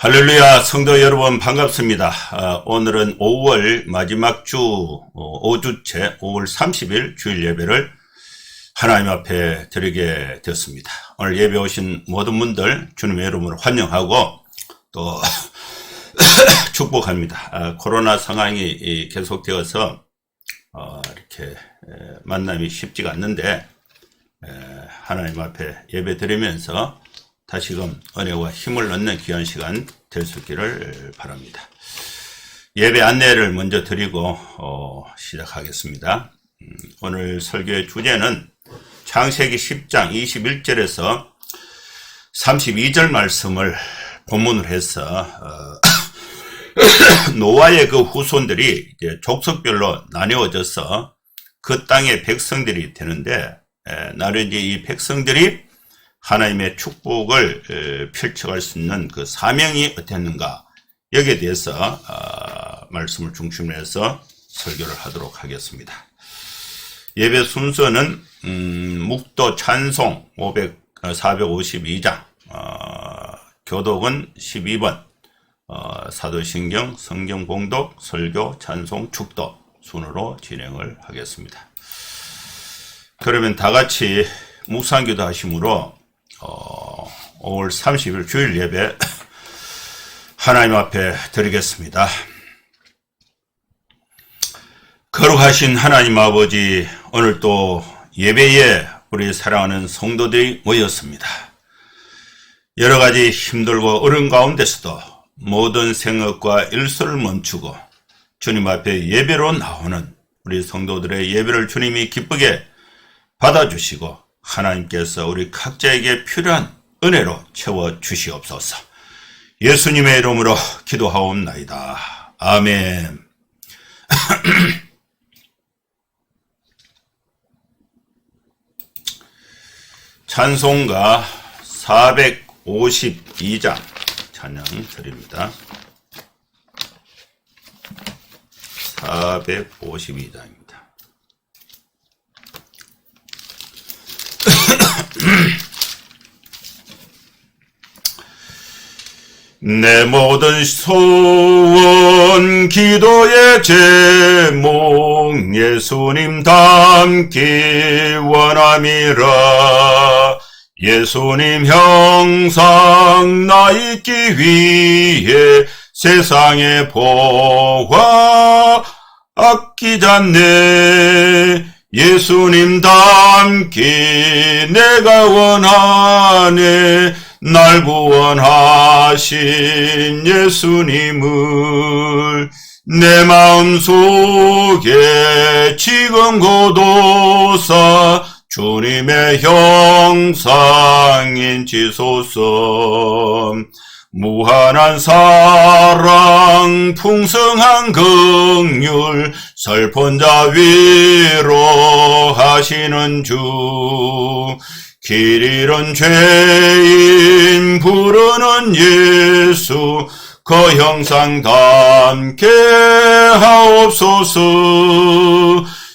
할렐루야, 성도 여러분 반갑습니다. 오늘은 5월 마지막 주 5주째 5월 30일 주일 예배를 하나님 앞에 드리게 되었습니다. 오늘 예배 오신 모든 분들 주님의 이름으로 환영하고 또 축복합니다. 코로나 상황이 계속되어서 이렇게 만남이 쉽지가 않는데 하나님 앞에 예배 드리면서 다시금 은혜와 힘을 얻는 귀한 시간 될 수 있기를 바랍니다. 예배 안내를 먼저 드리고 시작하겠습니다. 오늘 설교의 주제는 창세기 10장 21절에서 32절 말씀을 본문으로 해서 노아의 그 후손들이 이제 족속별로 나뉘어져서 그 땅의 백성들이 되는데 나는 이제 이 백성들이 하나님의 축복을 펼쳐갈 수 있는 그 사명이 어땠는가, 여기에 대해서 말씀을 중심으로 해서 설교를 하도록 하겠습니다. 예배 순서는 묵도 찬송 452장, 교독은 12번, 사도신경, 성경 봉독, 설교, 찬송, 축도 순으로 진행을 하겠습니다. 그러면 다 같이 묵상기도 하심으로 5월 30일 주일 예배 하나님 앞에 드리겠습니다. 거룩하신 하나님 아버지, 오늘 또 예배에 우리 사랑하는 성도들이 모였습니다. 여러 가지 힘들고 어려운 가운데서도 모든 생각과 일소를 멈추고 주님 앞에 예배로 나오는 우리 성도들의 예배를 주님이 기쁘게 받아주시고 하나님께서 우리 각자에게 필요한 은혜로 채워주시옵소서. 예수님의 이름으로 기도하옵나이다. 아멘. 찬송가 452장 찬양 드립니다. 452장입니다. 내 모든 소원 기도의 제목 예수님 닮기 원함이라. 예수님 형상 나 있기 위해 세상의 보화 아끼잖네. 예수님 닮기 내가 원하네. 날 구원하신 예수님을 내 마음속에 지금 고도사 주님의 형상인 지소서. 무한한 사랑 풍성한 긍휼 슬픈 자 위로하시는 주. 길 잃은 죄인 부르는 예수 그 형상 닮게 하옵소서.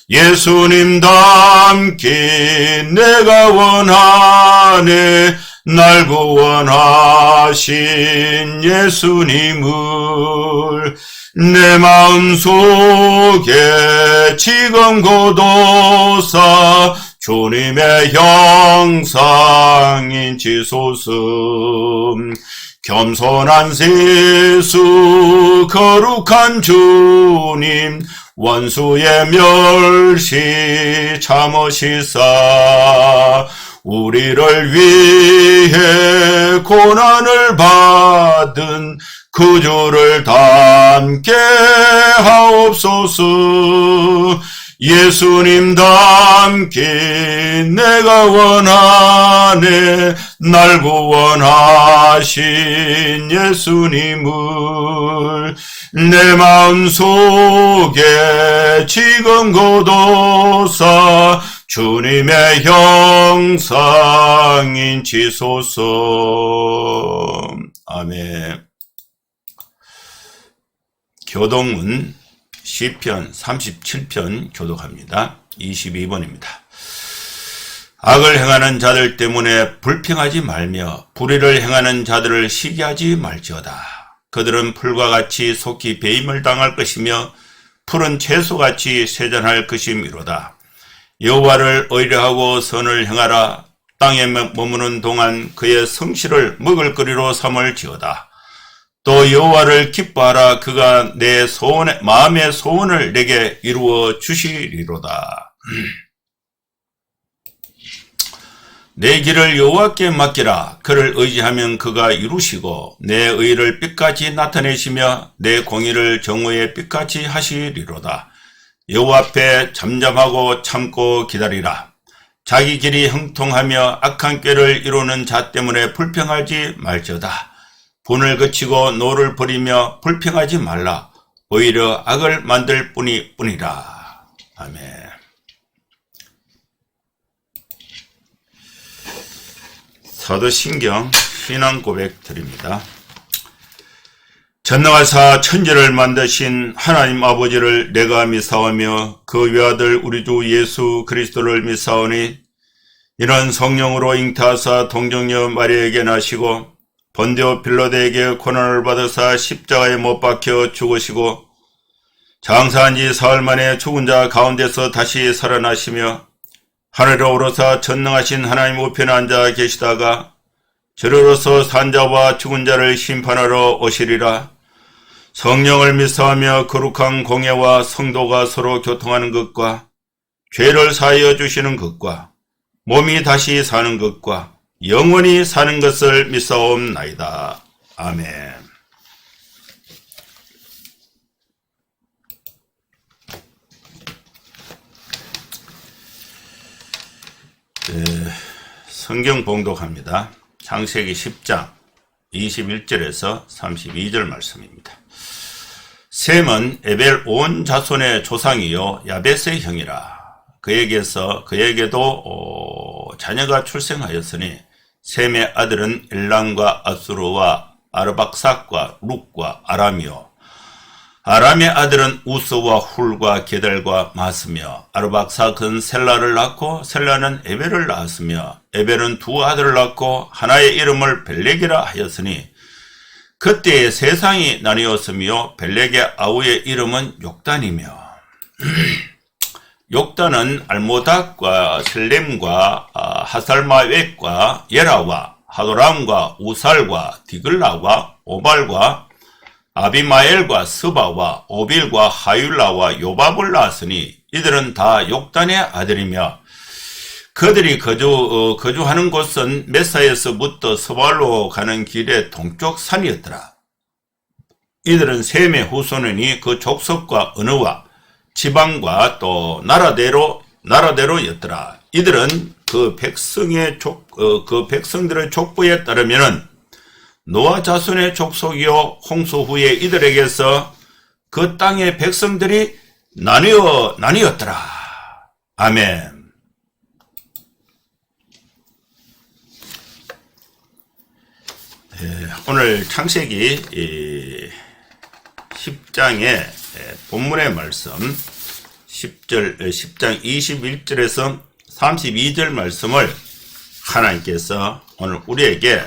예수님 닮기 내가 원하네. 날 구원하신 예수님을 내 마음속에 지금 고도사 주님의 형상인 지소서. 겸손한 세수 거룩한 주님 원수의 멸시 참으시사 우리를 위해 고난을 받은 그 주를 닮게 하옵소서. 예수님 닮기 내가 원하네. 날 구원하신 예수님을 내 마음속에 지금 고도사 주님의 형상인 지소서. 아멘. 교동은 시편 37편 교독합니다. 22번입니다. 악을 행하는 자들 때문에 불평하지 말며 불의를 행하는 자들을 시기하지 말지어다. 그들은 풀과 같이 속히 배임을 당할 것이며 푸른 채소같이 세잔할 것이미로다. 여호와를 의뢰하고 선을 행하라. 땅에 머무는 동안 그의 성실을 먹을거리로 삼을지어다. 또 여호와를 기뻐하라. 그가 내 마음의 소원을 내게 이루어 주시리로다. 내 길을 여호와께 맡기라. 그를 의지하면 그가 이루시고 내 의를 빛같이 나타내시며 내 공의를 정오의 빛같이 하시리로다. 여호와 앞에 잠잠하고 참고 기다리라. 자기 길이 형통하며 악한 꾀를 이루는 자 때문에 불평하지 말지어다. 분을 그치고 노를 버리며 불평하지 말라. 오히려 악을 만들 뿐이라. 아멘. 사도신경 신앙 고백 드립니다. 전능하사 천지를 만드신 하나님 아버지를 내가 믿사오며 그 외아들 우리 주 예수 그리스도를 믿사오니 이는 성령으로 잉태하사 동정녀 마리아에게 나시고 본디오 빌라도에게 고난을 받으사 십자가에 못 박혀 죽으시고 장사한 지 사흘 만에 죽은 자 가운데서 다시 살아나시며 하늘에 오르사 전능하신 하나님 우편에 앉아 계시다가 저리로서 산자와 죽은 자를 심판하러 오시리라. 성령을 믿사하며 거룩한 공예와 성도가 서로 교통하는 것과 죄를 사하여 주시는 것과 몸이 다시 사는 것과 영원히 사는 것을 믿사옵나이다. 아멘. 성경 봉독합니다. 창세기 10장 21절에서 32절 말씀입니다. 셈은 에벨 온 자손의 조상이요 야벳의 형이라. 그에게도 자녀가 출생하였으니 셈의 아들은 엘람과 아수르와 아르박삭과 룩과 아람이요 아람의 아들은 우스와 훌과 게달과 마스며 아르박삭은 셀라를 낳고 셀라는 에벨을 낳았으며 에벨은 두 아들을 낳고 하나의 이름을 벨렉이라 하였으니 그때의 세상이 나뉘었으며 벨렉의 아우의 이름은 욕단이며 욕단은 알모닥과 셀렘과 하살마웻과 예라와 하도람과 우살과 디글라와 오발과 아비마엘과 스바와 오빌과 하율라와 요밥을 낳았으니 이들은 다 욕단의 아들이며 그들이 거주하는 곳은 메사에서부터 서발로 가는 길의 동쪽 산이었더라. 이들은 셈의 후손이니 그 족속과 언어와 지방과 또 나라대로였더라. 이들은 그 백성들의 족보에 따르면은 노아 자손의 족속이요 홍수 후에 이들에게서 그 땅의 백성들이 나뉘었더라. 아멘. 오늘 창세기 10장의 본문의 말씀 10장 21절에서 32절 말씀을 하나님께서 오늘 우리에게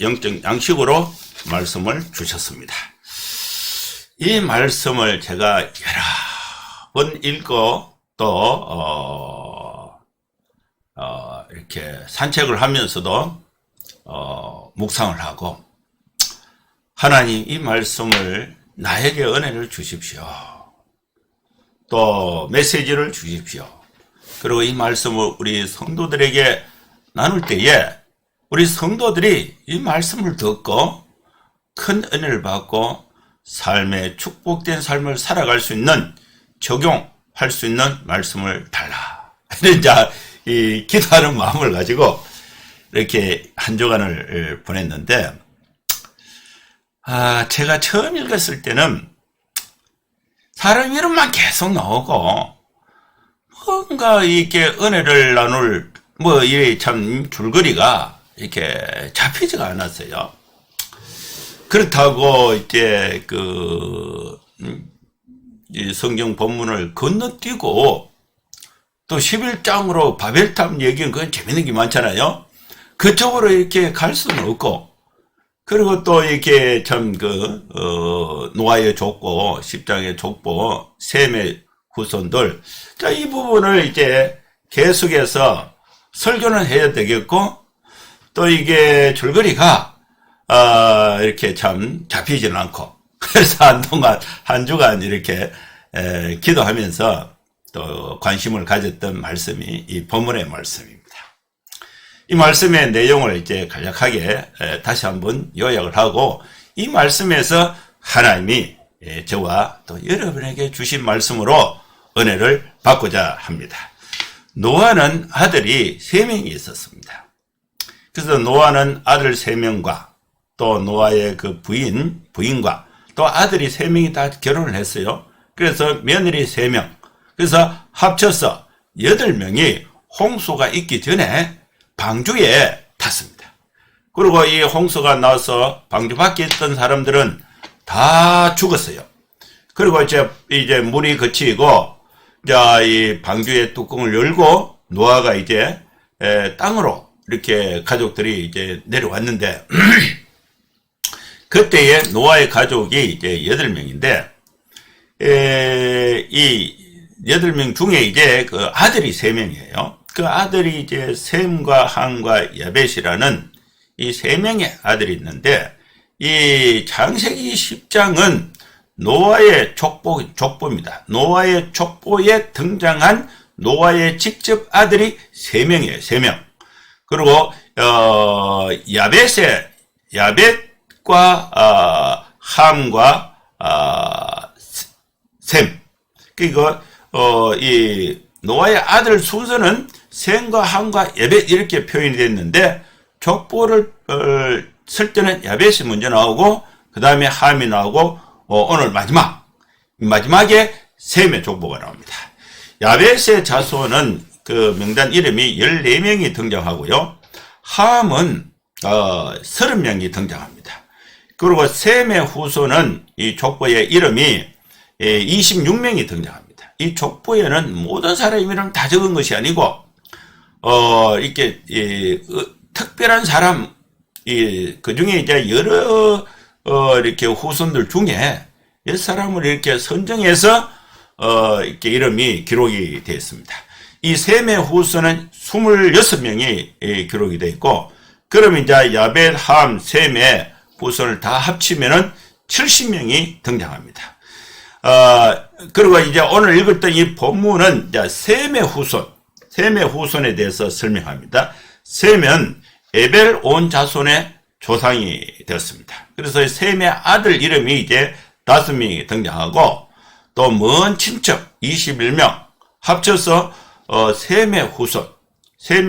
영적 양식으로 말씀을 주셨습니다. 이 말씀을 제가 여러 번 읽고 또 이렇게 산책을 하면서도 묵상을 하고 하나님 이 말씀을 나에게 은혜를 주십시오. 또 메시지를 주십시오. 그리고 이 말씀을 우리 성도들에게 나눌 때에 우리 성도들이 이 말씀을 듣고 큰 은혜를 받고 삶의 축복된 삶을 살아갈 수 있는 적용할 수 있는 말씀을 달라. 이 기도하는 마음을 가지고 이렇게 한 주간을 보냈는데 제가 처음 읽었을 때는 사람 이름만 계속 나오고 뭔가 이렇게 은혜를 나눌 이 참 줄거리가 이렇게 잡히지가 않았어요. 그렇다고 이제 이 성경 본문을 건너뛰고 또 11장으로 바벨탑 얘기는 그건 재밌는 게 많잖아요. 그쪽으로 이렇게 갈 수는 없고 그리고 또 이렇게 참 노아의 족보, 10장의 족보, 셈의 후손들. 자, 이 부분을 이제 계속해서 설교는 해야 되겠고, 또 이게 줄거리가, 이렇게 참 잡히지는 않고, 그래서 한 주간 이렇게, 기도하면서 또 관심을 가졌던 말씀이 이 본문의 말씀입니다. 이 말씀의 내용을 이제 간략하게 다시 한번 요약을 하고, 이 말씀에서 하나님이 저와 또 여러분에게 주신 말씀으로 은혜를 받고자 합니다. 노아는 아들이 3명이 있었습니다. 그래서 노아는 아들 3명과 또 노아의 그 부인과 또 아들이 3명이 다 결혼을 했어요. 그래서 며느리 3명. 그래서 합쳐서 8명이 홍수가 있기 전에 방주에 탔습니다. 그리고 이 홍수가 나서 방주 밖에 있던 사람들은 다 죽었어요. 그리고 이제 물이 그치고, 이 방주의 뚜껑을 열고 노아가 이제 땅으로 이렇게 가족들이 이제 내려왔는데, 그때에 노아의 가족이 이제 8명인데, 이 8명 중에 이제 그 아들이 3명이에요. 그 아들이 이제 셈과 함과 야벳이라는 이 3명의 아들이 있는데, 이 창세기 10장은 노아의 족보입니다. 노아의 족보에 등장한 노아의 직접 아들이 3명이에요. 3명. 그리고 야벳과 함과 셈. 그리고 이 노아의 아들 순서는 셈과 함과 야벳 이렇게 표현이 됐는데, 족보를 쓸 때는 야벳이 먼저 나오고 그 다음에 함이 나오고 오늘 마지막에 셈의 족보가 나옵니다. 야벳의 자손은 그 명단 이름이 14명이 등장하고요. 함은 30명이 등장합니다. 그리고 셈의 후손은 이 족보의 이름이 26명이 등장합니다. 이 족보에는 모든 사람 이름 다 적은 것이 아니고 이렇게 특별한 사람, 그 중에 이제 여러 이렇게 후손들 중에 몇 사람을 이렇게 선정해서 이렇게 이름이 기록이 되어 있습니다. 이 셈의 후손은 26명이 기록이 되어 있고, 그러면 이제 야벳, 함, 셈의 후손을 다 합치면은 70명이 등장합니다. 그리고 이제 오늘 읽었던 이 본문은 이제 셈의 후손에 대해서 설명합니다. 셈은 에벨 온 자손의 조상이 되었습니다. 그래서 셈의 아들 이름이 이제 5명이 등장하고, 또 먼 친척 21명 합쳐서 셈의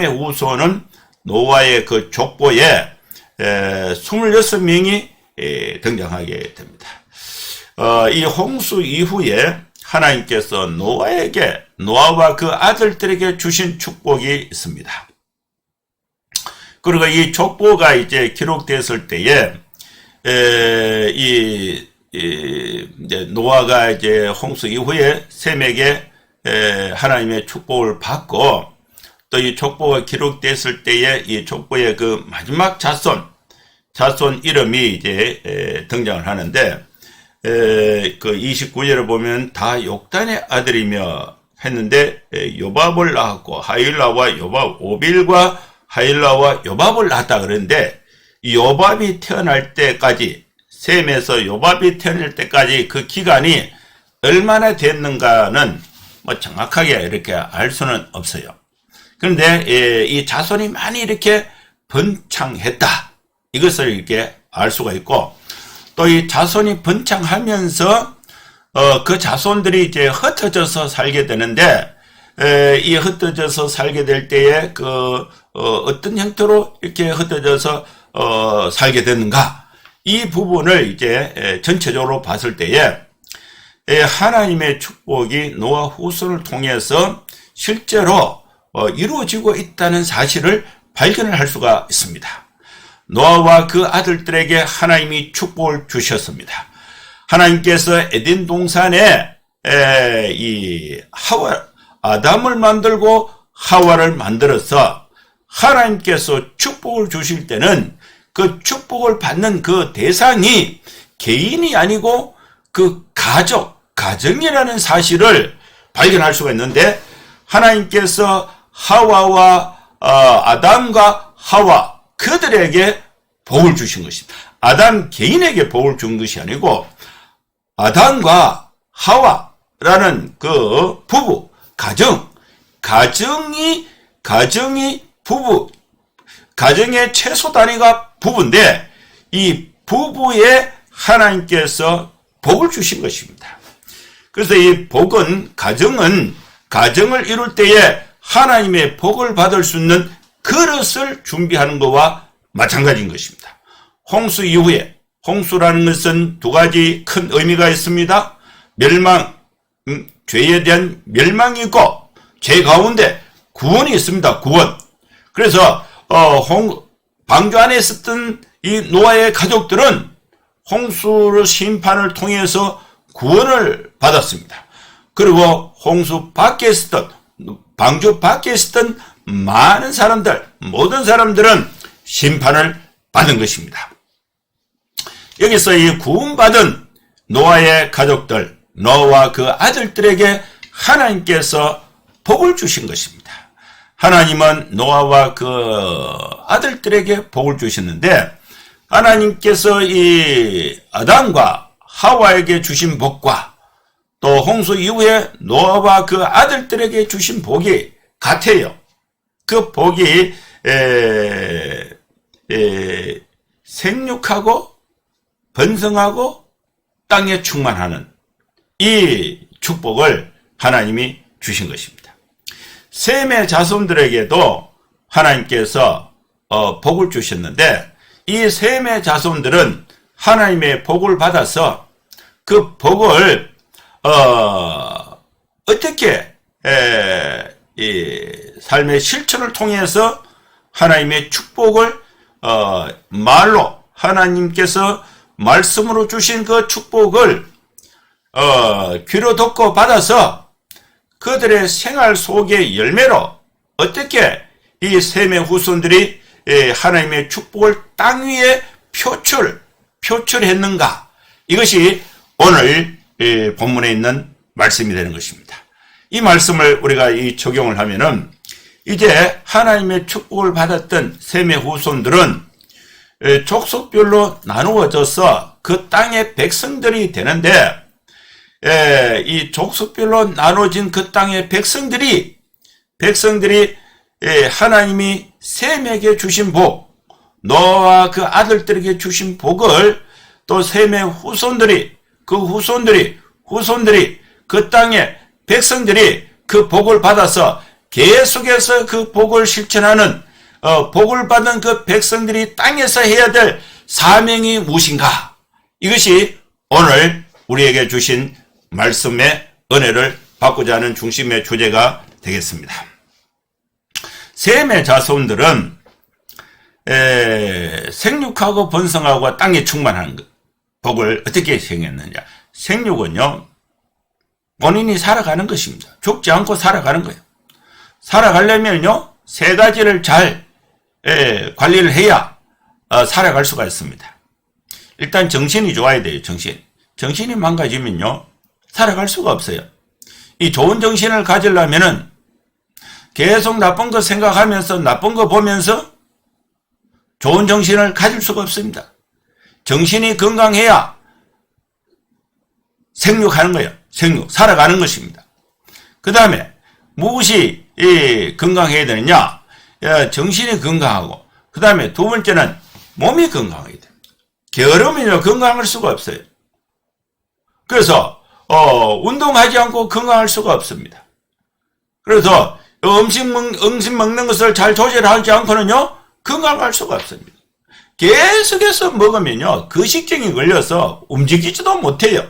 후손은 노아의 그 족보에 26명이 등장하게 됩니다. 이 홍수 이후에 하나님께서 노아와 그 아들들에게 주신 축복이 있습니다. 그리고 이 족보가 이제 기록됐을 때에 이제 노아가 이제 홍수 이후에 셈에게 하나님의 축복을 받고, 또 이 족보가 기록됐을 때에 이 족보의 그 마지막 자손 이름이 이제 등장을 하는데, 그 29절을 보면 다 욕단의 아들이며 했는데, 요밥을 낳았고 하일라와 요밥, 오빌과 하일라와 요밥을 낳았다 그러는데, 이 요밥이 태어날 때까지, 셈에서 요밥이 태어날 때까지 그 기간이 얼마나 됐는가는 뭐 정확하게 이렇게 알 수는 없어요. 그런데 이 자손이 많이 이렇게 번창했다, 이것을 이렇게 알 수가 있고, 또 이 자손이 번창하면서 그 자손들이 이제 흩어져서 살게 되는데, 이 흩어져서 살게 될 때에 어떤 형태로 이렇게 흩어져서 살게 됐는가, 이 부분을 이제 전체적으로 봤을 때에 하나님의 축복이 노아 후손을 통해서 실제로 이루어지고 있다는 사실을 발견을 할 수가 있습니다. 노아와 그 아들들에게 하나님이 축복을 주셨습니다. 하나님께서 에덴 동산에 아담을 만들고 하와를 만들어서 하나님께서 축복을 주실 때는 그 축복을 받는 그 대상이 개인이 아니고 그 가정이라는 사실을 발견할 수가 있는데, 하나님께서 하와와 아담과 하와 그들에게 복을 주신 것입니다. 아담 개인에게 복을 준 것이 아니고 아담과 하와라는 그 부부, 가정이 부부, 가정의 최소 단위가 부부인데, 이 부부에 하나님께서 복을 주신 것입니다. 그래서 이 복은, 가정을 이룰 때에 하나님의 복을 받을 수 있는 그릇을 준비하는 것과 마찬가지인 것입니다. 홍수 이후에, 홍수라는 것은 두 가지 큰 의미가 있습니다. 죄에 대한 멸망이 있고, 죄 가운데 구원이 있습니다. 구원. 그래서 방주 안에 있었던 이 노아의 가족들은 홍수의 심판을 통해서 구원을 받았습니다. 그리고 홍수 밖에 있었던, 방주 밖에 있었던 많은 사람들, 모든 사람들은 심판을 받은 것입니다. 여기서 이 구원받은 노아의 가족들, 노아와 그 아들들에게 하나님께서 복을 주신 것입니다. 하나님은 노아와 그 아들들에게 복을 주셨는데, 하나님께서 이 아담과 하와에게 주신 복과 또 홍수 이후에 노아와 그 아들들에게 주신 복이 같아요. 그 복이 생육하고 번성하고 땅에 충만하는 이 축복을 하나님이 주신 것입니다. 셈의 자손들에게도 하나님께서 복을 주셨는데, 이 셈의 자손들은 하나님의 복을 받아서 그 복을 어떻게 이 삶의 실천을 통해서 하나님의 축복을 말로, 하나님께서 말씀으로 주신 그 축복을 귀로 듣고 받아서 그들의 생활 속의 열매로 어떻게 이 셈의 후손들이 하나님의 축복을 땅 위에 표출했는가, 이것이 오늘 본문에 있는 말씀이 되는 것입니다. 이 말씀을 우리가 적용을 하면은, 이제 하나님의 축복을 받았던 셈의 후손들은 족속별로 나누어져서 그 땅의 백성들이 되는데, 이 족속별로 나눠진 그 땅의 백성들이 하나님이 셈에게 주신 복, 노아와 그 아들들에게 주신 복을 또 셈의 후손들이 그 땅의 백성들이 그 복을 받아서 계속해서 그 복을 실천하는, 복을 받은 그 백성들이 땅에서 해야 될 사명이 무엇인가? 이것이 오늘 우리에게 주신 말씀의 은혜를 받고자 하는 중심의 주제가 되겠습니다. 셈의 자손들은 생육하고 번성하고 땅에 충만하는 것, 복을 어떻게 행했느냐? 생육은요, 본인이 살아가는 것입니다. 죽지 않고 살아가는 거예요. 살아가려면요, 세 가지를 잘 관리를 해야 살아갈 수가 있습니다. 일단 정신이 좋아야 돼요. 정신이 망가지면요, 살아갈 수가 없어요. 이 좋은 정신을 가지려면은 계속 나쁜 거 생각하면서 나쁜 거 보면서 좋은 정신을 가질 수가 없습니다. 정신이 건강해야 생육하는 거예요. 살아가는 것입니다. 그 다음에 무엇이 건강해야 되느냐? 정신이 건강하고, 그 다음에 두 번째는 몸이 건강해야 됩니다. 게으르면요, 건강할 수가 없어요. 그래서 운동하지 않고 건강할 수가 없습니다. 그래서 음식 먹는 것을 잘 조절하지 않고는요, 건강할 수가 없습니다. 계속해서 먹으면요, 거식증이 걸려서 움직이지도 못해요.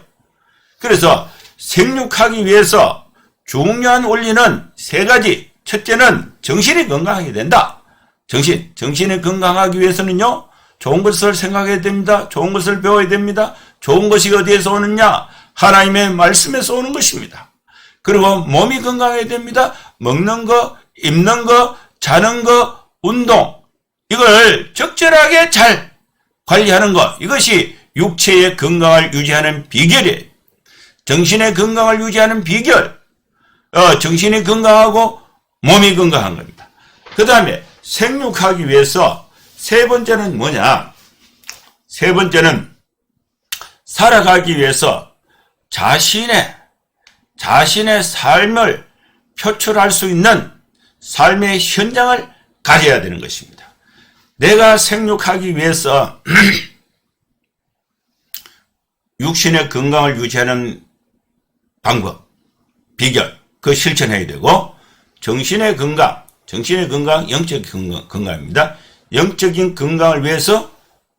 그래서 생육하기 위해서 중요한 원리는 세 가지. 첫째는 정신이 건강하게 된다. 정신이 건강하기 위해서는요, 좋은 것을 생각해야 됩니다. 좋은 것을 배워야 됩니다. 좋은 것이 어디에서 오느냐? 하나님의 말씀에서 오는 것입니다. 그리고 몸이 건강해야 됩니다. 먹는 거, 입는 거, 자는 거, 운동, 이걸 적절하게 잘 관리하는 것, 이것이 육체의 건강을 유지하는 비결이에요. 정신의 건강을 유지하는 비결, 정신이 건강하고 몸이 건강한 겁니다. 그 다음에 생육하기 위해서 세 번째는 뭐냐? 세 번째는 살아가기 위해서 자신의 삶을 표출할 수 있는 삶의 현장을 가져야 되는 것입니다. 내가 생육하기 위해서 육신의 건강을 유지하는 방법, 비결, 그 실천해야 되고, 정신의 건강, 영적 건강입니다. 영적인 건강을 위해서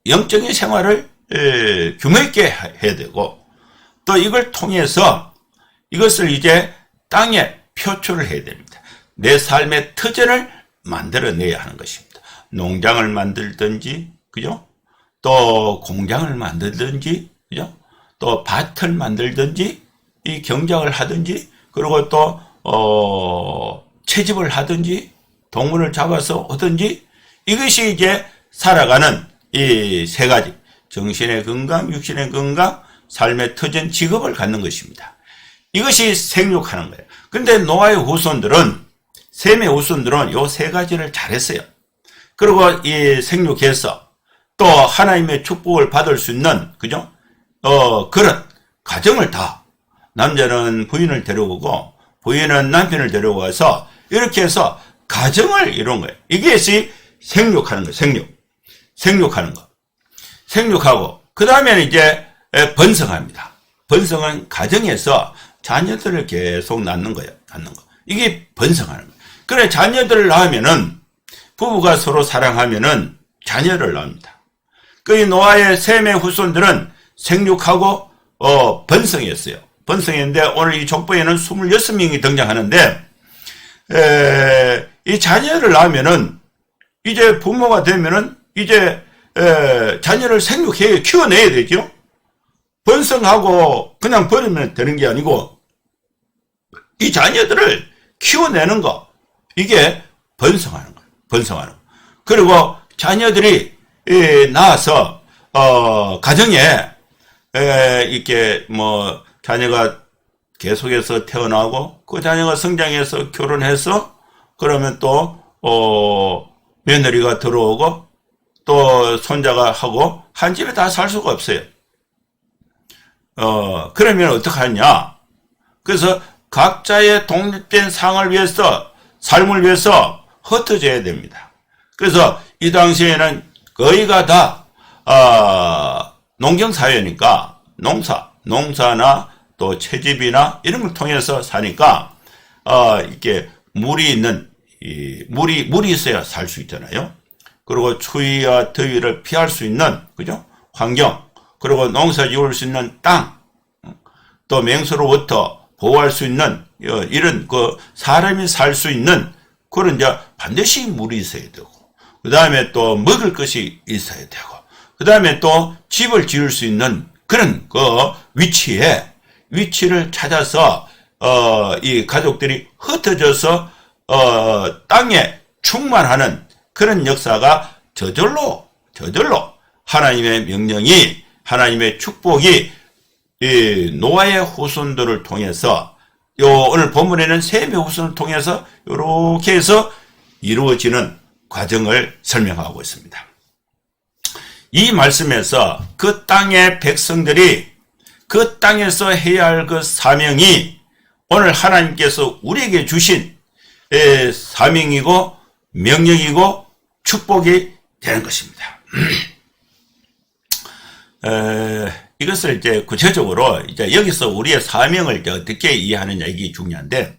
영적인 생활을 규모 있게 해야 되고, 또 이걸 통해서 이것을 이제 땅에 표출을 해야 됩니다. 내 삶의 터전을 만들어내야 하는 것입니다. 농장을 만들든지, 그죠? 또 공장을 만들든지, 그죠? 또 밭을 만들든지, 이 경작을 하든지, 그리고 또 채집을 하든지, 동물을 잡아서 오든지, 이것이 이제 살아가는 이 세 가지, 정신의 건강, 육신의 건강, 삶의 터전, 직업을 갖는 것입니다. 이것이 생육하는 거예요. 근데 노아의 후손들은, 셈의 후손들은 요 세 가지를 잘했어요. 그리고 이 생육해서 또 하나님의 축복을 받을 수 있는, 그죠? 그런 가정을 다, 남자는 부인을 데려오고 부인은 남편을 데려와서 이렇게 해서 가정을 이룬 거예요. 이것이 생육하는 거예요. 생육하는 거. 생육하고 그 다음에는 이제 번성합니다. 번성은 가정에서 자녀들을 계속 낳는 거예요. 낳는 거. 이게 번성하는 거예요. 그래, 자녀들을 낳으면은, 부부가 서로 사랑하면은 자녀를 낳습니다. 그 노아의 셈의 후손들은 생육하고 번성했어요. 번성했는데 오늘 이 족보에는 26명이 등장하는데, 이 자녀를 낳으면은 이제 부모가 되면은 이제 자녀를 생육해 키워내야 되죠. 번성하고 그냥 버리면 되는 게 아니고 이 자녀들을 키워내는 거, 이게 번성하는 거예요. 번성하는 거. 그리고 자녀들이 낳아서 가정에 이렇게 뭐 자녀가 계속해서 태어나고 그 자녀가 성장해서 결혼해서 그러면 또 며느리가 들어오고 또 손자가 하고 한 집에 다 살 수가 없어요. 그러면 어떡하냐? 그래서 각자의 독립된 삶을 위해서 흩어져야 됩니다. 그래서 이 당시에는 거의가 다 농경사회니까 농사나 또 채집이나 이런 걸 통해서 사니까 이렇게 물이 있어야 살 수 있잖아요. 그리고 추위와 더위를 피할 수 있는, 그죠? 환경, 그리고 농사 지을 수 있는 땅, 또 맹수로부터 보호할 수 있는 이런 사람이 살 수 있는 그런 이제 반드시 물이 있어야 되고, 그 다음에 또 먹을 것이 있어야 되고, 그 다음에 또 집을 지을 수 있는 그런 위치를 찾아서 이 가족들이 흩어져서 땅에 충만하는 그런 역사가 저절로 하나님의 명령이, 하나님의 축복이 이 노아의 후손들을 통해서, 오늘 본문에는 셈의 후손을 통해서 이렇게 해서 이루어지는 과정을 설명하고 있습니다. 이 말씀에서 그 땅의 백성들이 그 땅에서 해야 할 그 사명이 오늘 하나님께서 우리에게 주신 사명이고 명령이고 축복이 되는 것입니다. 이것을 이제 구체적으로 이제 여기서 우리의 사명을 이제 어떻게 이해하느냐, 이게 중요한데,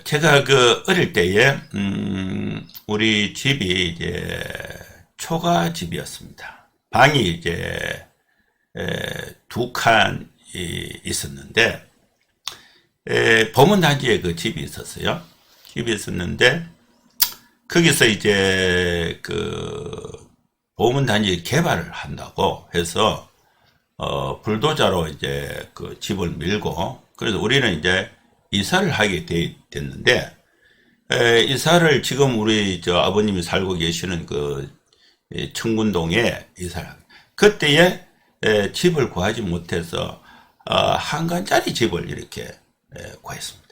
제가 어릴 때에 우리 집이 이제 초가집이었습니다. 방이 이제 두 칸이 있었는데, 범은단지에 그 집이 있었어요. 집이 있었는데 거기서 이제 보문단지 개발을 한다고 해서 불도자로 이제 그 집을 밀고, 그래서 우리는 이제 이사를 하게 됐는데, 이사를 지금 우리 아버님이 살고 계시는 청군동에 이사를 하게. 그때에 집을 구하지 못해서 한간짜리 집을 이렇게 구했습니다.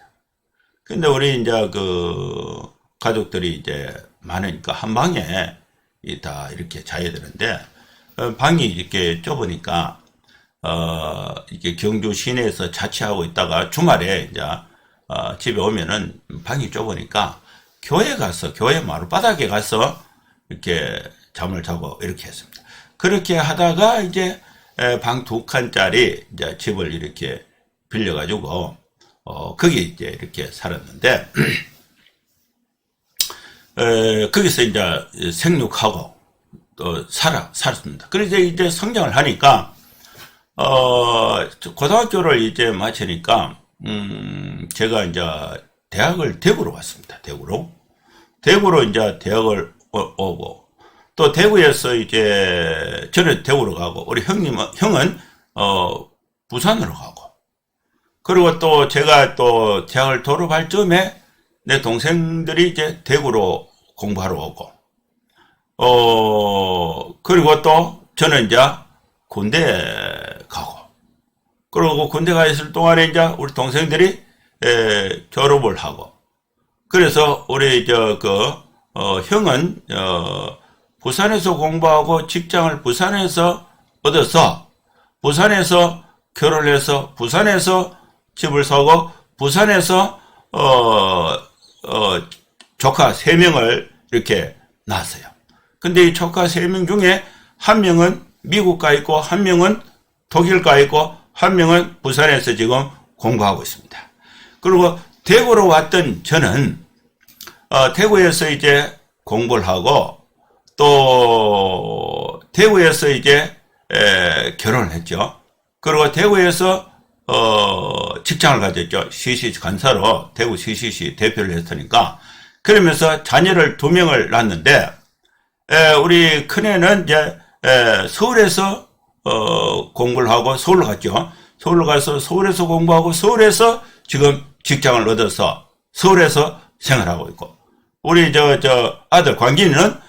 근데 우리 이제 그 가족들이 이제 많으니까 한 방에 다 이렇게 자야 되는데 방이 이렇게 좁으니까 이게 경주 시내에서 자취하고 있다가 주말에 이제 집에 오면은 방이 좁으니까 교회 마룻바닥에 가서 이렇게 잠을 자고 이렇게 했습니다. 그렇게 하다가 이제 방 2칸짜리 이제 집을 이렇게 빌려가지고 거기 이제 이렇게 살았는데 거기서 이제 생육하고 또 살았습니다. 그래서 이제 성장을 하니까 고등학교를 이제 마치니까 제가 이제 대학을 대구로 왔습니다. 대구로 이제 대학을 오고 또 대구에서 이제 저는 대구로 가고 우리 형은 부산으로 가고 그리고 또 제가 또 대학을 졸업할 즈음에 내 동생들이 이제 대구로 공부하러 오고 그리고 또 저는 이제 군대 가고 그리고 군대 가 있을 동안에 이제 우리 동생들이 졸업을 하고 그래서 우리 형은 부산에서 공부하고 직장을 부산에서 얻어서 부산에서 결혼을 해서 부산에서 집을 사고 부산에서 조카 3명을 이렇게 낳았어요. 근데 이 조카 3명 중에 한 명은 미국 가 있고 한 명은 독일 가 있고 한 명은 부산에서 지금 공부하고 있습니다. 그리고 대구로 왔던 저는 대구에서 이제 공부를 하고 또 대구에서 이제 결혼을 했죠. 그리고 대구에서 직장을 가졌죠. CCC 간사로 대구 CCC 대표를 했으니까 그러면서 자녀를 2명을 낳았는데 우리 큰애는 이제 서울에서 공부를 하고 서울로 갔죠. 서울로 가서 서울에서 공부하고 서울에서 지금 직장을 얻어서 서울에서 생활하고 있고 우리 아들 광진이는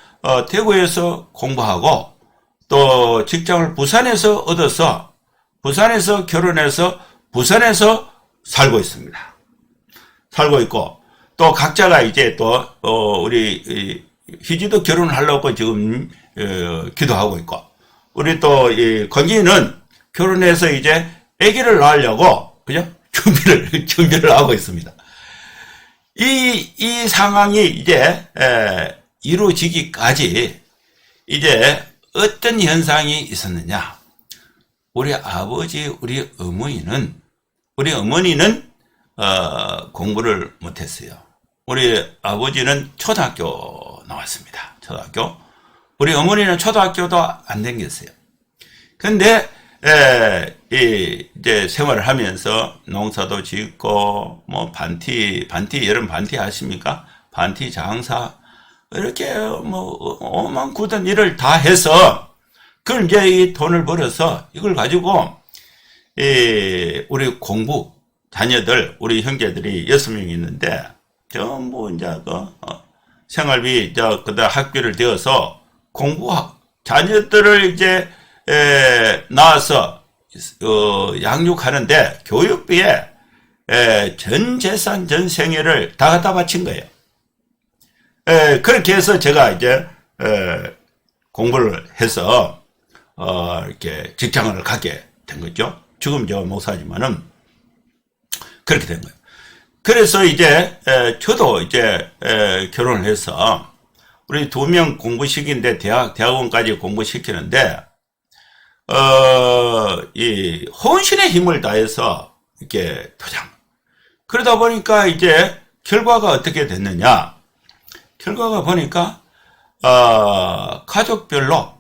대구에서 공부하고 또 직장을 부산에서 얻어서 부산에서 결혼해서 부산에서 살고 있습니다. 살고 있고 또 각자가 이제 또 우리 희지도 결혼을 하려고 지금 기도하고 있고 우리 또 건기는 결혼해서 이제 아기를 낳으려고 그죠? 준비를 하고 있습니다. 이 상황이 이제 이루어지기까지 이제 어떤 현상이 있었느냐? 우리 아버지, 우리 어머니는 공부를 못했어요. 우리 아버지는 초등학교 나왔습니다. 초등학교. 우리 어머니는 초등학교도 안 다녔어요. 근데 이제 생활을 하면서 농사도 짓고 뭐 반티 여름 반티 아십니까? 반티 장사 이렇게 뭐 오만구던 일을 다 해서 그걸 이제 이 돈을 벌어서 이걸 가지고 우리 공부 자녀들 우리 형제들이 6명이 있는데 전부 이제 생활비 그다음 학비를 대어서 자녀들을 이제 낳아서 양육하는데 교육비에 전 재산 전 생애를 다 갖다 바친 거예요. 그렇게 해서 제가 이제 공부를 해서 이렇게 직장을 갖게 된 거죠. 지금 저 목사지만은 그렇게 된 거예요. 그래서 이제 저도 이제 결혼을 해서 우리 2명 공부시키는데 대학원까지 공부시키는데 이 혼신의 힘을 다해서 이렇게 도장. 그러다 보니까 이제 결과가 어떻게 됐느냐? 결과가 보니까 가족별로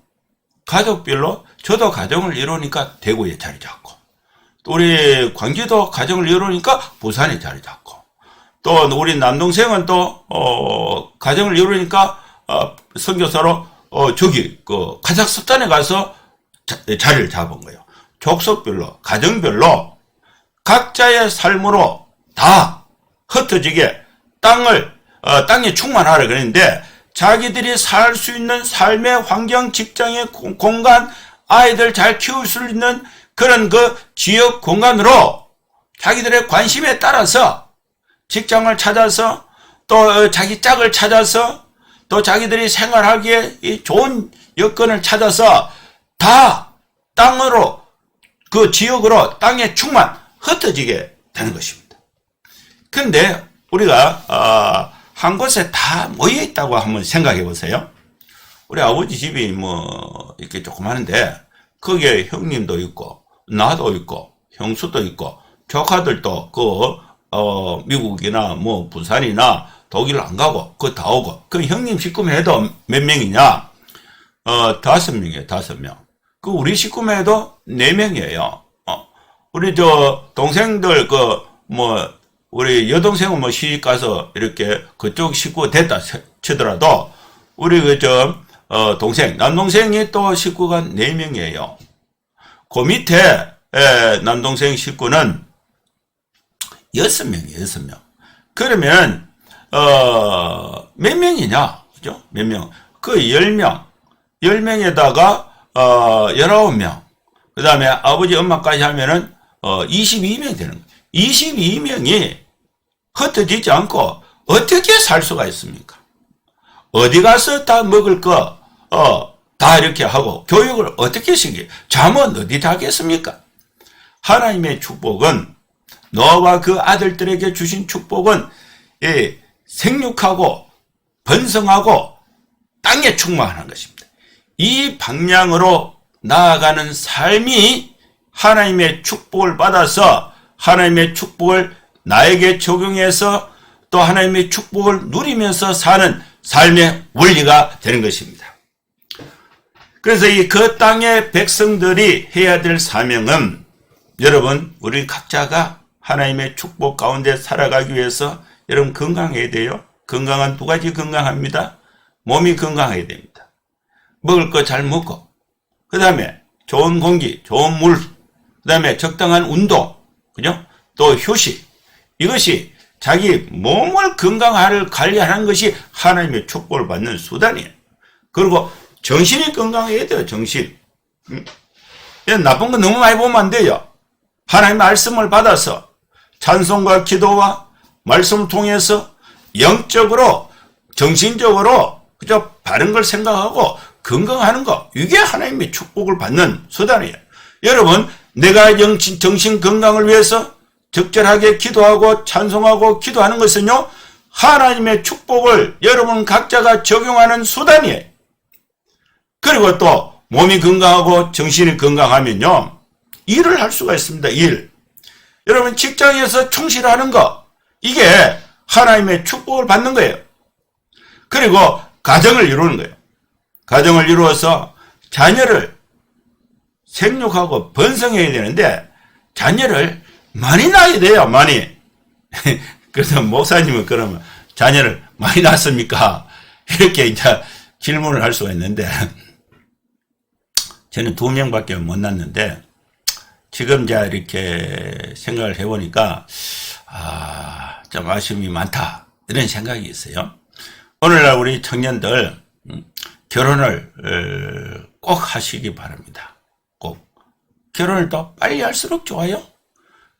저도 가정을 이루니까 대구에 자리 잡고 또 우리 광지도 가정을 이루니까 부산에 자리 잡고 또 우리 남동생은 또 가정을 이루니까 선교사로 카자흐스탄에 가서 자리를 잡은 거예요. 족속별로 가정별로 각자의 삶으로 다 흩어지게 땅에 충만하라 그랬는데 자기들이 살 수 있는 삶의 환경, 직장의 공간, 아이들 잘 키울 수 있는 그런 그 지역 공간으로 자기들의 관심에 따라서 직장을 찾아서 또 자기 짝을 찾아서 또 자기들이 생활하기에 좋은 여건을 찾아서 다 땅으로 그 지역으로 땅의 축만 흩어지게 되는 것입니다. 그런데 우리가 한 곳에 다 모여 있다고 한번 생각해 보세요. 우리 아버지 집이 뭐 이렇게 조그마한데 거기에 형님도 있고 나도 있고 형수도 있고 조카들도 미국이나 뭐 부산이나 독일 안 가고 그거 다 오고 그 형님 식구만 해도 몇 명이냐? 5명이에요. 5명. 그 우리 식구만 해도 4명이에요. 우리 동생들 우리 여동생은 뭐 시집 가서 이렇게 그쪽 식구가 됐다 치더라도 우리 동생, 남동생이 또 식구가 4명이에요. 그 밑에 남동생 식구는 6명이에요. 6명. 그러면 몇 명이냐? 그죠? 몇 명? 그 10명. 10명에다가 19명. 그 다음에 아버지 엄마까지 하면은 22명 되는 거예요. 22명이 흩어지지 않고 어떻게 살 수가 있습니까? 어디 가서 다 먹을 거 다 이렇게 하고 교육을 어떻게 시키게? 잠은 어디 다 하겠습니까? 하나님의 축복은 너와 그 아들들에게 주신 축복은 생육하고 번성하고 땅에 충만한 것입니다. 이 방향으로 나아가는 삶이 하나님의 축복을 받아서 하나님의 축복을 나에게 적용해서 또 하나님의 축복을 누리면서 사는 삶의 원리가 되는 것입니다. 그래서 그 땅의 백성들이 해야 될 사명은 여러분 우리 각자가 하나님의 축복 가운데 살아가기 위해서 여러분 건강해야 돼요. 건강한 2가지 건강합니다. 몸이 건강해야 됩니다. 먹을 거 잘 먹고 그 다음에 좋은 공기, 좋은 물, 그 다음에 적당한 운동, 그죠? 또 휴식. 이것이 자기 몸을 건강하를 관리하는 것이 하나님의 축복을 받는 수단이에요. 그리고 정신이 건강해야 돼요. 정신. 나쁜 거 너무 많이 보면 안 돼요. 하나님의 말씀을 받아서 찬송과 기도와 말씀을 통해서 영적으로 정신적으로 그저 바른 걸 생각하고 건강하는 거, 이게 하나님의 축복을 받는 수단이에요. 여러분, 내가 정신 건강을 위해서 적절하게 기도하고 찬송하고 기도하는 것은요, 하나님의 축복을 여러분 각자가 적용하는 수단이에요. 그리고 또 몸이 건강하고 정신이 건강하면요, 일을 할 수가 있습니다. 일. 여러분 직장에서 충실하는 거, 이게 하나님의 축복을 받는 거예요. 그리고 가정을 이루는 거예요. 가정을 이루어서 자녀를 생육하고 번성해야 되는데 자녀를 많이 낳아야 돼요. 많이. 그래서 목사님은 그러면 자녀를 많이 낳습니까? 이렇게 이제 질문을 할 수가 있는데 저는 2명밖에 못 낳는데 지금 이제 이렇게 생각을 해보니까 좀 아쉬움이 많다 이런 생각이 있어요. 오늘날 우리 청년들 결혼을 꼭 하시기 바랍니다. 꼭. 결혼을 더 빨리 할수록 좋아요.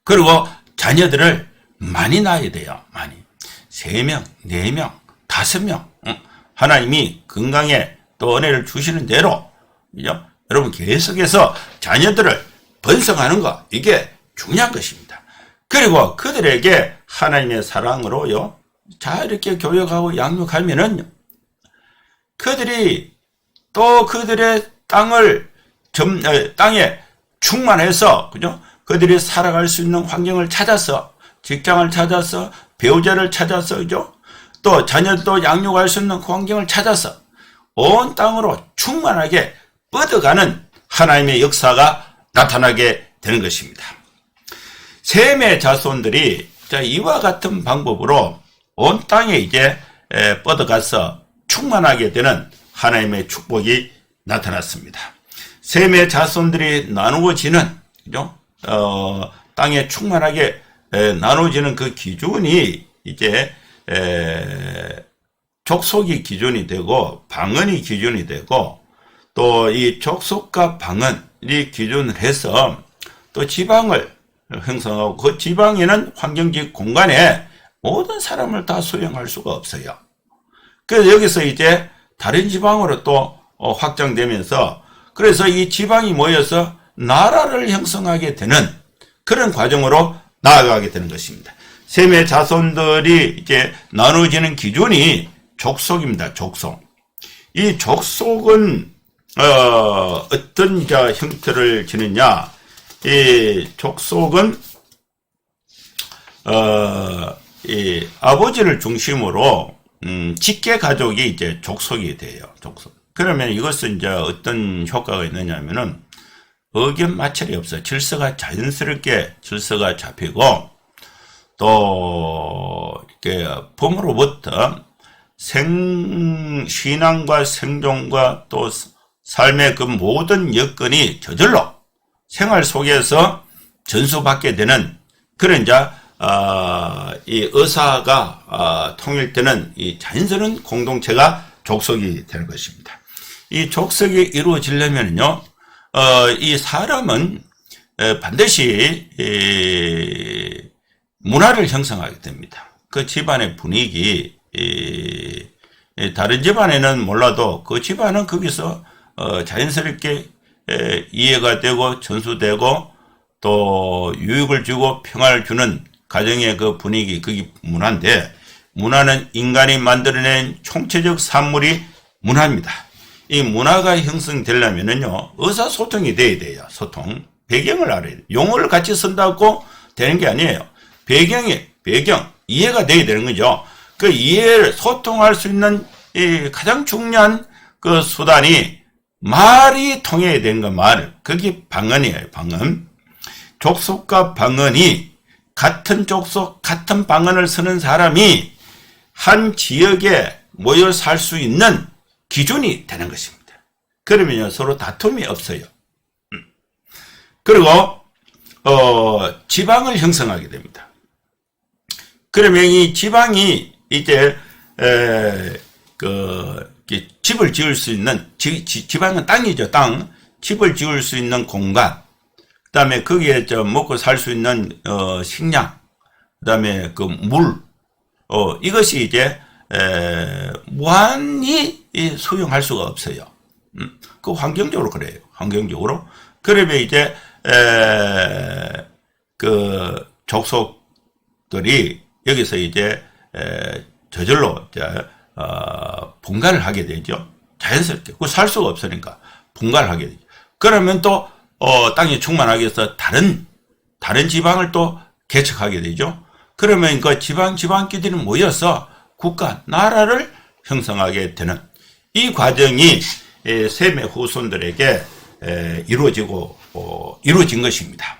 그리고 자녀들을 많이 낳아야 돼요. 많이. 3명, 4명, 5명. 하나님이 건강에 또 은혜를 주시는 대로, 그죠? 여러분 계속해서 자녀들을 번성하는 거, 이게 중요한 것입니다. 그리고 그들에게 하나님의 사랑으로요, 잘 이렇게 교육하고 양육하면은요, 그들이 또 그들의 땅에 충만해서, 그죠? 그들이 살아갈 수 있는 환경을 찾아서, 직장을 찾아서, 배우자를 찾아서, 그죠? 또 자녀도 양육할 수 있는 환경을 찾아서 온 땅으로 충만하게 뻗어가는 하나님의 역사가 나타나게 되는 것입니다. 셈의 자손들이 이와 같은 방법으로 온 땅에 이제 뻗어가서 충만하게 되는 하나님의 축복이 나타났습니다. 셈의 자손들이 나누어지는, 그죠? 땅에 충만하게 나누어지는 그 기준이 이제 족속이 기준이 되고 방언이 기준이 되고 또 이 족속과 방언이 기준을 해서 또 지방을 형성하고 그 지방에는 환경적 공간에 모든 사람을 다 수용할 수가 없어요. 그래서 여기서 이제 다른 지방으로 또 확장되면서 그래서 이 지방이 모여서 나라를 형성하게 되는 그런 과정으로 나아가게 되는 것입니다. 셈의 자손들이 이제 나누어지는 기준이 족속입니다. 족속. 이 족속은 어떤 형태를 지느냐? 이 족속은 이 아버지를 중심으로 직계 가족이 이제 족속이 돼요. 족속. 그러면 이것은 이제 어떤 효과가 있느냐면은 의견 마찰이 없어요. 질서가 자연스럽게 질서가 잡히고 또 이렇게 부모로부터 신앙과 생존과 또 삶의 그 모든 여건이 저절로 생활 속에서 전수받게 되는 그런 이 의사가 통일되는 이 자연스러운 공동체가 족속이 되는 것입니다. 이 족속이 이루어지려면요, 이 사람은 반드시 문화를 형성하게 됩니다. 그 집안의 분위기, 다른 집안에는 몰라도 그 집안은 거기서 자연스럽게 이해가 되고 전수되고 또 유익을 주고 평화를 주는 가정의 그 분위기, 그게 문화인데, 문화는 인간이 만들어낸 총체적 산물이 문화입니다. 이 문화가 형성되려면은요, 의사소통이 돼야 돼요. 소통. 배경을 알아야 돼요. 용어를 같이 쓴다고 되는 게 아니에요. 배경, 이해가 돼야 되는 거죠. 그 이해를, 소통할 수 있는 이 가장 중요한 그 수단이 말이 통해야 되는 거, 말. 그게 방언이에요, 방언. 족속과 방언이 같은 족속, 같은 방언을 쓰는 사람이 한 지역에 모여 살 수 있는 기준이 되는 것입니다. 그러면요, 서로 다툼이 없어요. 그리고, 지방을 형성하게 됩니다. 그러면 이 지방이 이제, 집을 지을 수 있는, 지방은 땅이죠, 땅. 집을 지을 수 있는 공간. 그 다음에 거기에 먹고 살 수 있는, 식량. 그 다음에 그 물. 이것이 이제, 무한히 수용할 수가 없어요. 그 환경적으로 그래요. 환경적으로. 그러면 이제, 그 족속들이 여기서 이제, 저절로, 분가를 하게 되죠. 자연스럽게. 그 살 수가 없으니까 분가를 하게 되죠. 그러면 또, 땅이 충만하게 해서 다른 지방을 또 개척하게 되죠. 그러면 그 지방끼리 모여서 국가, 나라를 형성하게 되는 이 과정이 셈의 후손들에게 이루어진 것입니다.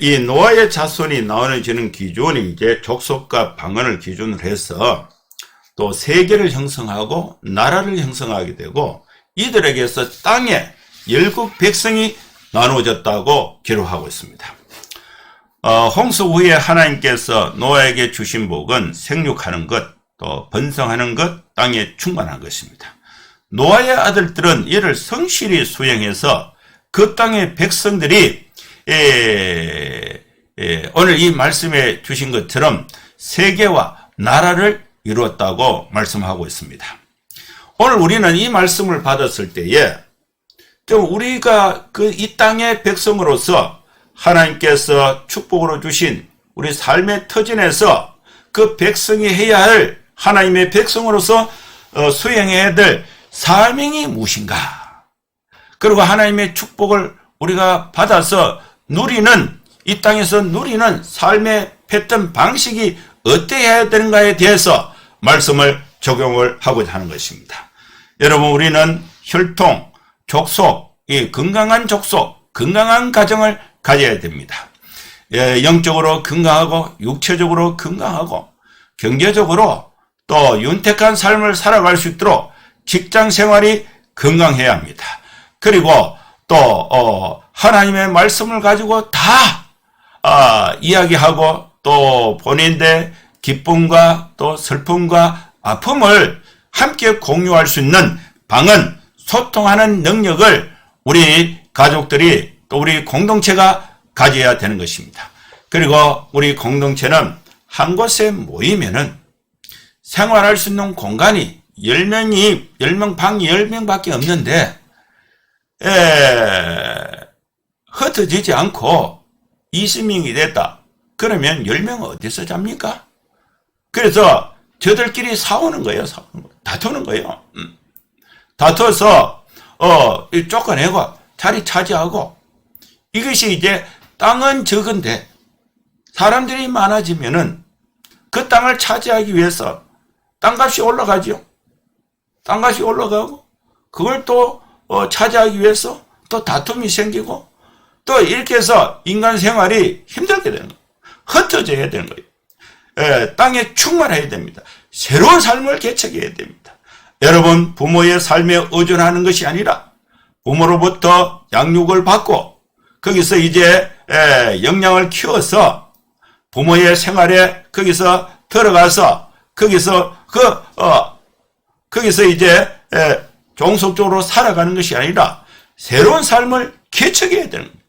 이 노아의 자손이 나눠지는 기준이 이제 족속과 방언을 기준으로 해서 또 세계를 형성하고 나라를 형성하게 되고 이들에게서 땅에 열국 백성이 나누어졌다고 기록하고 있습니다. 홍수 후에 하나님께서 노아에게 주신 복은 생육하는 것, 또 번성하는 것, 땅에 충만한 것입니다. 노아의 아들들은 이를 성실히 수행해서 그 땅의 백성들이 오늘 이 말씀에 주신 것처럼 세계와 나라를 이루었다고 말씀하고 있습니다. 오늘 우리는 이 말씀을 받았을 때에 좀 우리가 이 땅의 백성으로서 하나님께서 축복으로 주신 우리 삶의 터전에서 그 백성이 해야 할 하나님의 백성으로서 수행해야 될 사명이 무엇인가? 그리고 하나님의 축복을 우리가 받아서 누리는, 이 땅에서 누리는 삶의 패턴 방식이 어때야 되는가에 대해서 말씀을 적용을 하고자 하는 것입니다. 여러분, 우리는 혈통, 족속, 이 건강한 족속, 건강한 가정을 가져야 됩니다. 영적으로 건강하고 육체적으로 건강하고 경제적으로 또 윤택한 삶을 살아갈 수 있도록 직장 생활이 건강해야 합니다. 그리고 또 하나님의 말씀을 가지고 다 이야기하고 또 본인의 기쁨과 또 슬픔과 아픔을 함께 공유할 수 있는 방은 소통하는 능력을 우리 가족들이 또 우리 공동체가 가져야 되는 것입니다. 그리고 우리 공동체는 한 곳에 모이면은 생활할 수 있는 공간이 10명, 방이 10명밖에 없는데, 흩어지지 않고 20명이 됐다. 그러면 10명은 어디서 잡니까? 그래서 저들끼리 싸우는 거예요. 다투는 거예요. 다투어서, 쫓아내고 자리 차지하고, 이것이 이제 땅은 적은데, 사람들이 많아지면은 그 땅을 차지하기 위해서 땅값이 올라가죠. 땅값이 올라가고, 그걸 또 차지하기 위해서 또 다툼이 생기고, 또 이렇게 해서 인간 생활이 힘들게 되는 거예요. 흩어져야 되는 거예요. 땅에 충만해야 됩니다. 새로운 삶을 개척해야 됩니다. 여러분, 부모의 삶에 의존하는 것이 아니라 부모로부터 양육을 받고 거기서 이제 역량을 키워서 부모의 생활에 거기서 들어가서 거기서 거기서 이제 종속적으로 살아가는 것이 아니라 새로운 삶을 개척해야 되는 거예요.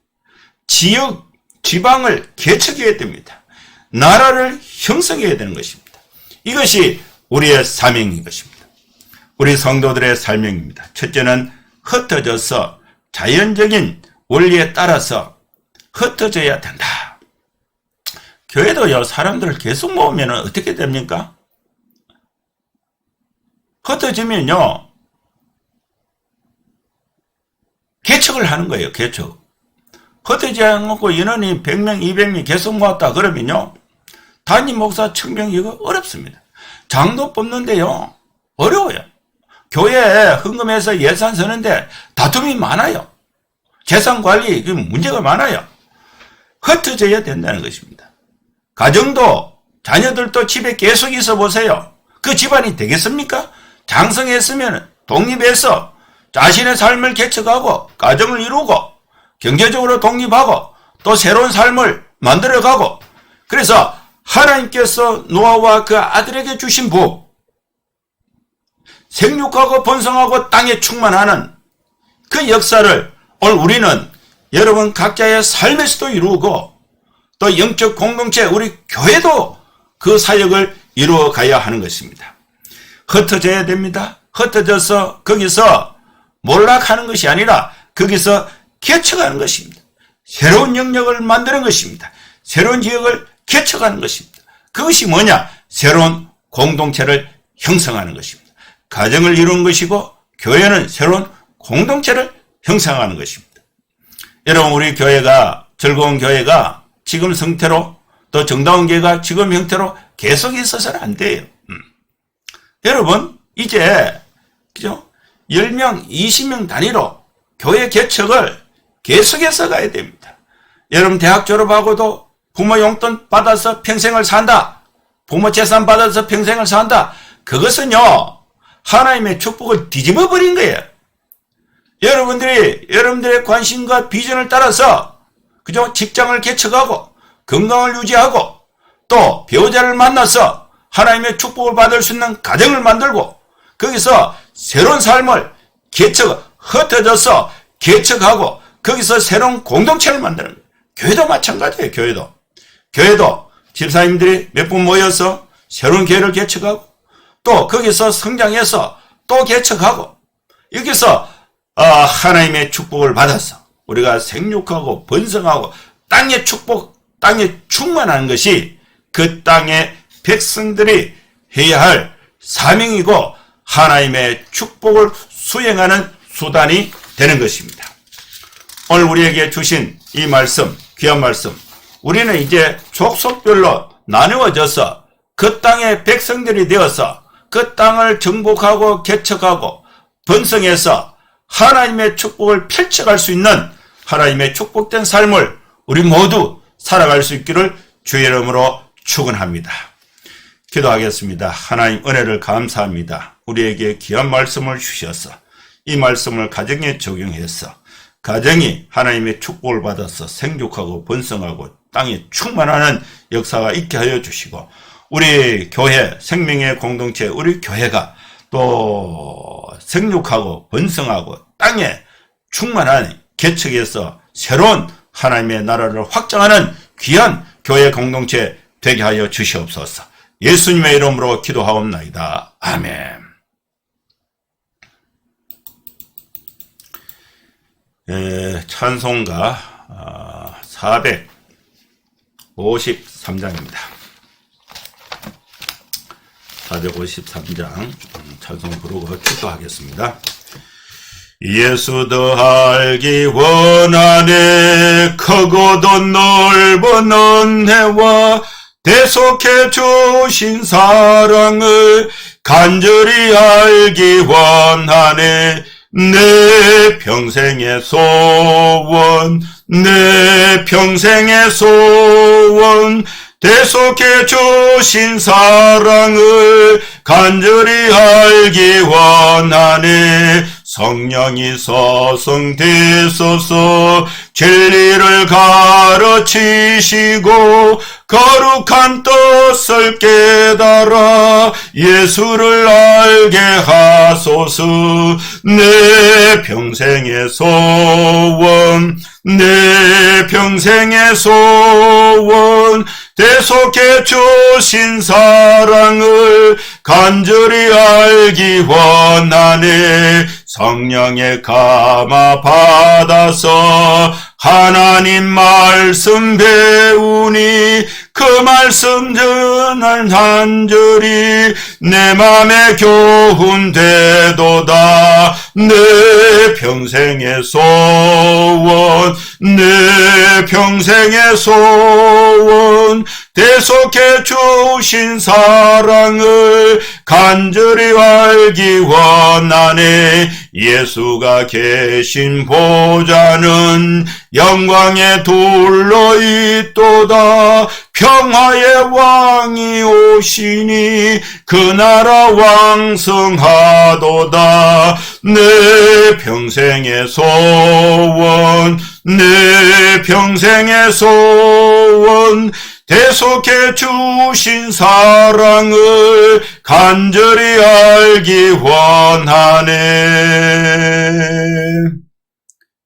지역, 지방을 개척해야 됩니다. 나라를 형성해야 되는 것입니다. 이것이 우리의 사명인 것입니다. 우리 성도들의 사명입니다. 첫째는 흩어져서 자연적인 원리에 따라서 흩어져야 된다. 교회도요, 사람들을 계속 모으면 어떻게 됩니까? 흩어지면요, 개척을 하는 거예요, 개척. 흩어지지 않고 인원이 100명, 200명 계속 모았다 그러면요, 단임 목사 청명 이거 어렵습니다. 장도 뽑는데요, 어려워요. 교회에 헌금해서 예산 쓰는데 다툼이 많아요. 재산 관리 문제가 많아요. 흩어져야 된다는 것입니다. 가정도, 자녀들도 집에 계속 있어 보세요. 그 집안이 되겠습니까? 장성했으면 독립해서 자신의 삶을 개척하고 가정을 이루고 경제적으로 독립하고 또 새로운 삶을 만들어가고, 그래서 하나님께서 노아와 그 아들에게 주신 복, 생육하고 번성하고 땅에 충만하는 그 역사를 오늘 우리는 여러분 각자의 삶에서도 이루고 또 영적 공동체 우리 교회도 그 사역을 이루어 가야 하는 것입니다. 흩어져야 됩니다. 흩어져서 거기서 몰락하는 것이 아니라 거기서 개척하는 것입니다. 새로운 영역을 만드는 것입니다. 새로운 지역을 개척하는 것입니다. 그것이 뭐냐? 새로운 공동체를 형성하는 것입니다. 가정을 이루는 것이고 교회는 새로운 공동체를 형성하는 것입니다. 여러분, 우리 교회가, 즐거운 교회가 지금 상태로, 또 정다운 교회가 지금 형태로 계속 있어서는 안 돼요. 여러분, 이제 그죠? 10명, 20명 단위로 교회 개척을 계속해서 가야 됩니다. 여러분, 대학 졸업하고도 부모 용돈 받아서 평생을 산다, 부모 재산 받아서 평생을 산다, 그것은요 하나님의 축복을 뒤집어 버린 거예요. 여러분들의 관심과 비전을 따라서 그죠? 직장을 개척하고 건강을 유지하고 또 배우자를 만나서 하나님의 축복을 받을 수 있는 가정을 만들고 거기서 새로운 삶을 흩어져서 개척하고 거기서 새로운 공동체를 만드는 거예요. 교회도 마찬가지예요. 교회도 집사님들이 몇 분 모여서 새로운 교회를 개척하고 또 거기서 성장해서 또 개척하고 여기서 하나님의 축복을 받아서 우리가 생육하고 번성하고 땅의 축복, 땅에 충만한 것이 그 땅의 백성들이 해야 할 사명이고 하나님의 축복을 수행하는 수단이 되는 것입니다. 오늘 우리에게 주신 이 말씀, 귀한 말씀, 우리는 이제 족속별로 나누어져서 그 땅의 백성들이 되어서 그 땅을 정복하고 개척하고 번성해서 하나님의 축복을 펼쳐갈 수 있는 하나님의 축복된 삶을 우리 모두 살아갈 수 있기를 주의 이름으로 축원합니다. 기도하겠습니다. 하나님 은혜를 감사합니다. 우리에게 귀한 말씀을 주셔서 이 말씀을 가정에 적용해서 가정이 하나님의 축복을 받아서 생육하고 번성하고 땅에 충만하는 역사가 있게 하여 주시고 우리 교회, 생명의 공동체, 우리 교회가 또 생육하고 번성하고 땅에 충만한 개척에서 새로운 하나님의 나라를 확장하는 귀한 교회 공동체 되게 하여 주시옵소서. 예수님의 이름으로 기도하옵나이다. 아멘. 찬송가 453장입니다. 453장 찬송 부르고 축도하겠습니다. 예수 더 알기 원하네. 크고도 넓은 은혜와 대속해 주신 사랑을 간절히 알기 원하네. 내 평생의 소원, 내 평생의 소원, 대속해 주신 사랑을 간절히 알기 원하네. 성령이 서성되소서 진리를 가르치시고 거룩한 뜻을 깨달아 예수를 알게 하소서. 내 평생의 소원, 내 평생의 소원, 대속해 주신 사랑을 간절히 알기 원하네. 성령의 감화 받아서 하나님 말씀 배우니 그 말씀 전할 간절히 내 맘에 교훈되도다. 내 평생의 소원, 내 평생의 소원, 대속해 주신 사랑을 간절히 알기 원하네. 예수가 계신 보좌는 영광에 둘러 있도다. 평화의 왕이 오시니 그 나라 왕성하도다. 내 평생의 소원, 내 평생의 소원, 대속해 주신 사랑을 간절히 알기 원하네.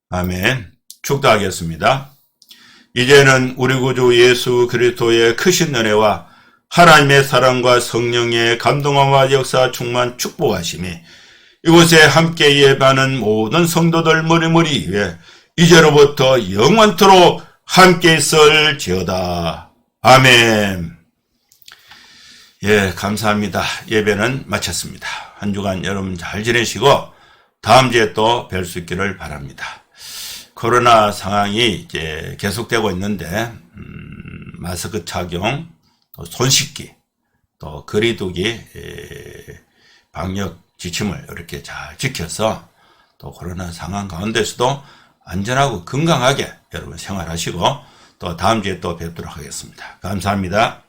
아멘. 축도하겠습니다. 이제는 우리 구주 예수 그리스도의 크신 은혜와 하나님의 사랑과 성령의 감동함과 역사 충만 축복하심이 이곳에 함께 예배하는 모든 성도들 머리머리 위에 이제로부터 영원토록 함께 있을지어다. 아멘. 예, 감사합니다. 예배는 마쳤습니다. 한 주간 여러분 잘 지내시고 다음 주에 또 뵐 수 있기를 바랍니다. 코로나 상황이 이제 계속되고 있는데 마스크 착용, 또 손 씻기, 또 거리두기 방역 지침을 이렇게 잘 지켜서 또 코로나 상황 가운데서도 안전하고 건강하게 여러분 생활하시고 또 다음 주에 또 뵙도록 하겠습니다. 감사합니다.